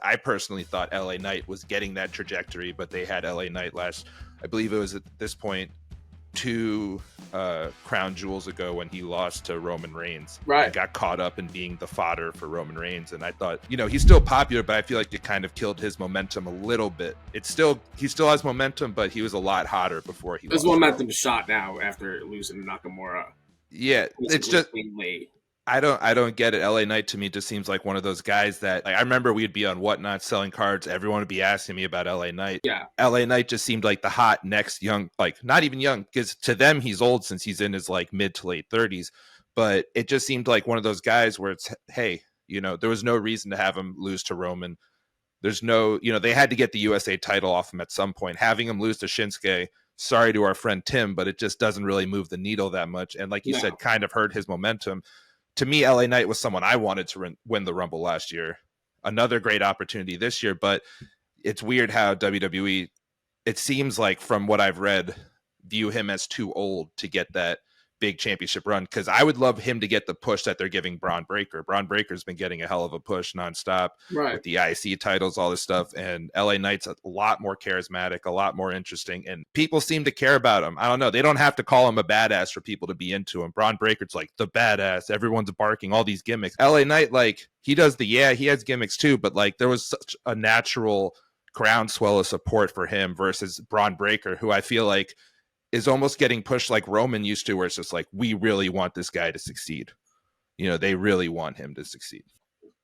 I personally thought LA Knight was getting that trajectory, but they had LA Knight last, I believe it was at this point, 2 crown jewels ago when he lost to Roman Reigns. Right. And got caught up in being the fodder for Roman Reigns. And I thought, he's still popular, but I feel like it kind of killed his momentum a little bit. He still has momentum, but he was a lot hotter before he His lost. momentum shot now after losing to Nakamura. Yeah, it's just I don't get it. LA Knight to me just seems like one of those guys that, like, I remember we'd be on Whatnot selling cards. Everyone would be asking me about LA Knight. Yeah. LA Knight just seemed like the hot next young, like not even young, because to them he's old since he's in his like mid to late 30s. But it just seemed like one of those guys where it's, hey, there was no reason to have him lose to Roman. There's no, they had to get the USA title off him at some point. Having him lose to Shinsuke, sorry to our friend Tim, but it just doesn't really move the needle that much. And like you said, kind of hurt his momentum. To me, LA Knight was someone I wanted to win the Rumble last year. Another great opportunity this year, but it's weird how WWE, it seems like from what I've read, view him as too old to get that big championship run, because I would love him to get the push that they're giving Braun Breakker. Braun Breakker's been getting a hell of a push nonstop with the IC titles, all this stuff, and LA Knight's a lot more charismatic, a lot more interesting, and people seem to care about him. I don't know. They don't have to call him a badass for people to be into him. Braun Breaker's like the badass. Everyone's barking, all these gimmicks. LA Knight, like, he has gimmicks too, but like there was such a natural groundswell of support for him versus Braun Breakker, who I feel like is almost getting pushed like Roman used to, where it's just like, we really want this guy to succeed. They really want him to succeed.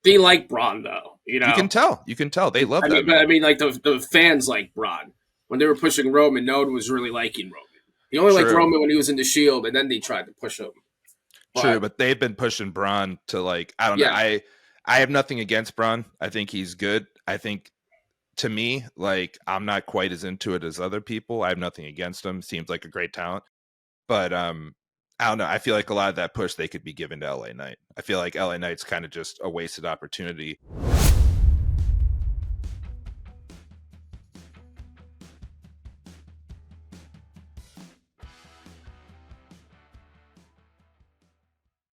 They like Braun, though. You can tell. They love that. But I mean, like the fans like Braun. When they were pushing Roman, no one was really liking Roman. He only liked Roman when he was in the Shield, and then they tried to push him. True, but they've been pushing Braun to, like, I don't know. I have nothing against Braun. I think he's good. I think, to me, like, I'm not quite as into it as other people. I have nothing against him. Seems like a great talent. But I don't know. I feel like a lot of that push they could be given to LA Knight. I feel like LA Knight's kind of just a wasted opportunity.